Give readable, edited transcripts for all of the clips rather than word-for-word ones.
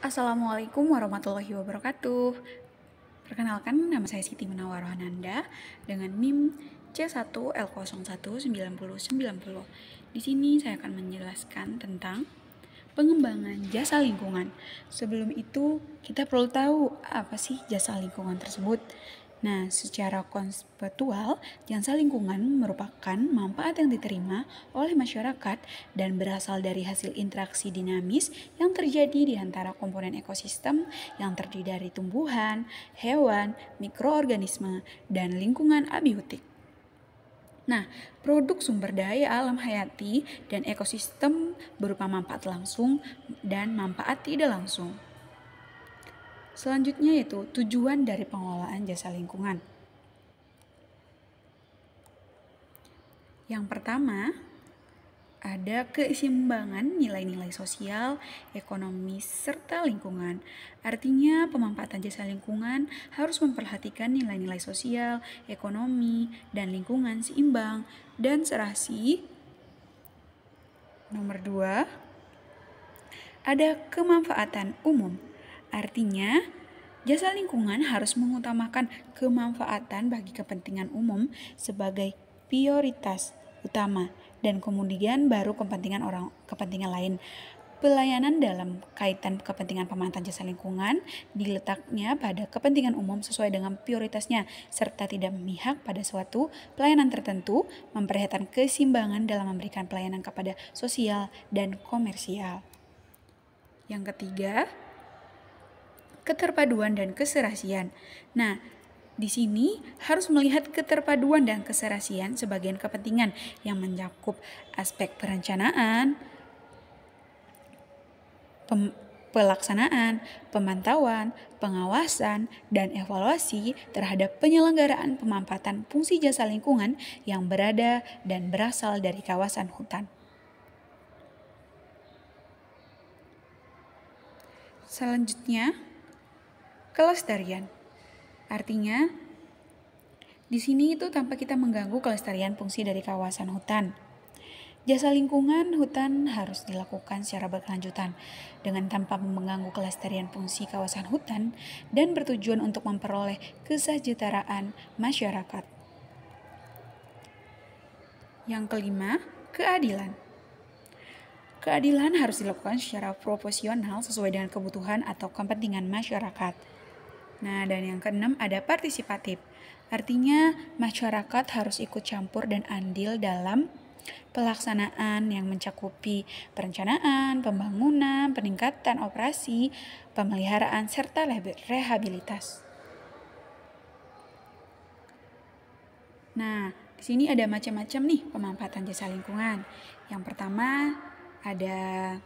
Assalamualaikum warahmatullahi wabarakatuh. Perkenalkan, nama saya Siti Munawwar Hananda dengan NIM C1L019090. Di sini saya akan menjelaskan tentang pengembangan jasa lingkungan. Sebelum itu, kita perlu tahu apa sih jasa lingkungan tersebut. Nah, secara konseptual, jasa lingkungan merupakan manfaat yang diterima oleh masyarakat dan berasal dari hasil interaksi dinamis yang terjadi di antara komponen ekosistem yang terdiri dari tumbuhan, hewan, mikroorganisme, dan lingkungan abiotik. Nah, produk sumber daya alam hayati dan ekosistem berupa manfaat langsung dan manfaat tidak langsung. Selanjutnya yaitu tujuan dari pengelolaan jasa lingkungan. Yang pertama, ada keseimbangan nilai-nilai sosial, ekonomis, serta lingkungan. Artinya, pemanfaatan jasa lingkungan harus memperhatikan nilai-nilai sosial, ekonomi, dan lingkungan seimbang dan serasi. Nomor 2, ada kemanfaatan umum. Artinya, jasa lingkungan harus mengutamakan kemanfaatan bagi kepentingan umum sebagai prioritas utama dan kemudian baru kepentingan lain. Pelayanan dalam kaitan kepentingan pemanfaatan jasa lingkungan diletaknya pada kepentingan umum sesuai dengan prioritasnya serta tidak memihak pada suatu pelayanan tertentu, memperhatikan keseimbangan dalam memberikan pelayanan kepada sosial dan komersial. Yang ketiga, keterpaduan dan keserasian. Nah, di sini harus melihat keterpaduan dan keserasian sebagian kepentingan yang mencakup aspek perencanaan, pelaksanaan, pemantauan, pengawasan, dan evaluasi terhadap penyelenggaraan pemanfaatan fungsi jasa lingkungan yang berada dan berasal dari kawasan hutan. Selanjutnya, kelestarian. Artinya, di sini itu tanpa kita mengganggu kelestarian fungsi dari kawasan hutan. Jasa lingkungan hutan harus dilakukan secara berkelanjutan dengan tanpa mengganggu kelestarian fungsi kawasan hutan dan bertujuan untuk memperoleh kesejahteraan masyarakat. Yang kelima, keadilan. Keadilan harus dilakukan secara proporsional sesuai dengan kebutuhan atau kepentingan masyarakat. Nah, dan yang keenam ada partisipatif. Artinya masyarakat harus ikut campur dan andil dalam pelaksanaan yang mencakupi perencanaan, pembangunan, peningkatan operasi, pemeliharaan, serta rehabilitas. Nah, di sini ada macam-macam nih pemanfaatan jasa lingkungan. Yang pertama ada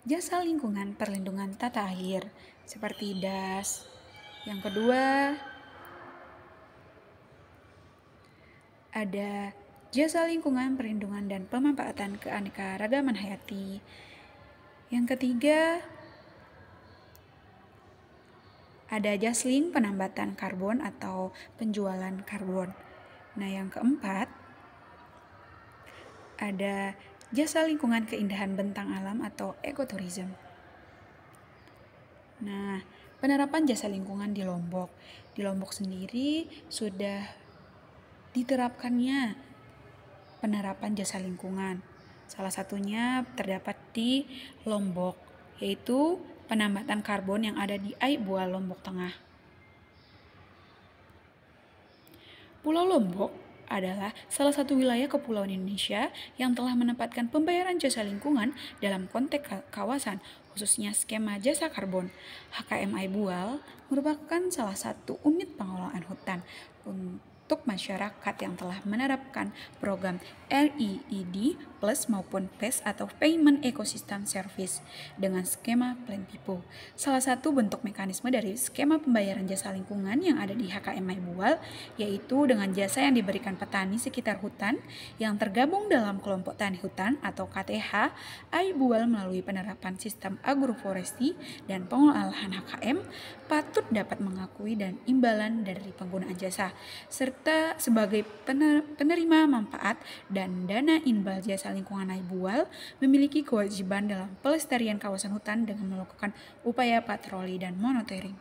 jasa lingkungan perlindungan tata air seperti DAS. Yang kedua, ada jasa lingkungan perlindungan dan pemanfaatan keanekaragaman hayati. Yang ketiga, ada Jaslink penambatan karbon atau penjualan karbon. Nah, yang keempat, ada jasa lingkungan keindahan bentang alam atau ekoturism. Nah, penerapan jasa lingkungan di Lombok. Di Lombok sendiri sudah diterapkannya penerapan jasa lingkungan. Salah satunya terdapat di Lombok, yaitu penambatan karbon yang ada di Aibual, Lombok Tengah. Pulau Lombok adalah salah satu wilayah kepulauan Indonesia yang telah menempatkan pembayaran jasa lingkungan dalam konteks kawasan, khususnya skema jasa karbon. HKM Aibual merupakan salah satu unit pengelolaan hutan untuk masyarakat yang telah menerapkan program REED Plus maupun PES atau Payment Ecosystem Service dengan skema Plan Pipo. Salah satu bentuk mekanisme dari skema pembayaran jasa lingkungan yang ada di HKM Aibual yaitu dengan jasa yang diberikan petani sekitar hutan yang tergabung dalam kelompok tani hutan atau KTH Aibual melalui penerapan sistem agroforestry dan pengelolaan lahan HKM patut dapat mengakui dan imbalan dari penggunaan jasa serta serta sebagai penerima manfaat dan dana imbal jasa lingkungan Aibual memiliki kewajiban dalam pelestarian kawasan hutan dengan melakukan upaya patroli dan monitoring.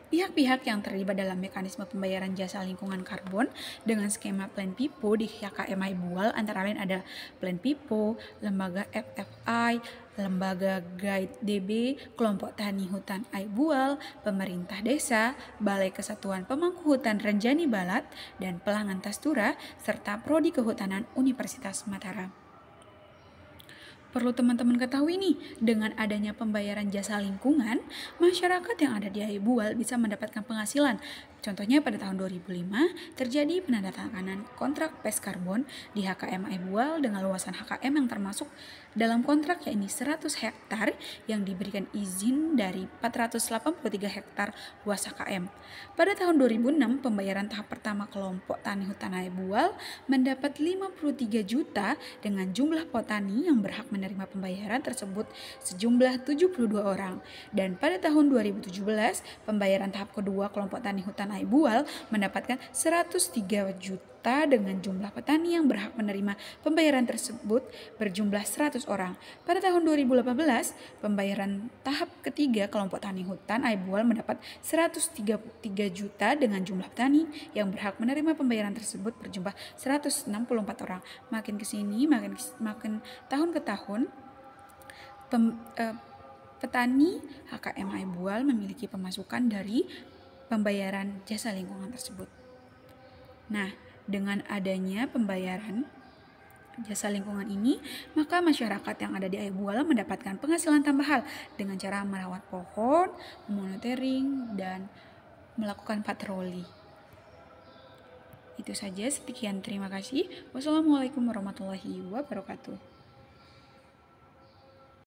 Pihak-pihak yang terlibat dalam mekanisme pembayaran jasa lingkungan karbon dengan skema Plan Pipo di HKM Aibual antara lain ada Plan Pipo, Lembaga FFI, Lembaga Guide DB, Kelompok Tani Hutan Aibual, Pemerintah Desa, Balai Kesatuan Pemangku Hutan Renjani Balat, dan Pelangan Tastura, serta Prodi Kehutanan Universitas Mataram. Perlu teman-teman ketahui nih, dengan adanya pembayaran jasa lingkungan, masyarakat yang ada di Aibual bisa mendapatkan penghasilan. Contohnya pada tahun 2005 terjadi penandatanganan kontrak pes karbon di HKM Aibual dengan luasan HKM yang termasuk dalam kontrak yakni 100 hektar yang diberikan izin dari 483 hektar luas HKM. Pada tahun 2006 pembayaran tahap pertama kelompok tani hutan Aibual mendapat 53 juta dengan jumlah petani yang berhak menerima pembayaran tersebut sejumlah 72 orang. Dan pada tahun 2017 pembayaran tahap kedua kelompok tani hutan Aibual mendapatkan 103 juta dengan jumlah petani yang berhak menerima pembayaran tersebut berjumlah 100 orang. Pada tahun 2018, pembayaran tahap ketiga kelompok tani hutan Aibual mendapat 133 juta dengan jumlah petani yang berhak menerima pembayaran tersebut berjumlah 164 orang. Makin kesini, makin tahun ke tahun, petani HKM Aibual memiliki pemasukan dari pembayaran jasa lingkungan tersebut. Nah, dengan adanya pembayaran jasa lingkungan ini, maka masyarakat yang ada di Aibual mendapatkan penghasilan tambahan dengan cara merawat pohon, monitoring, dan melakukan patroli. Itu saja, sekian, terima kasih. Wassalamualaikum warahmatullahi wabarakatuh.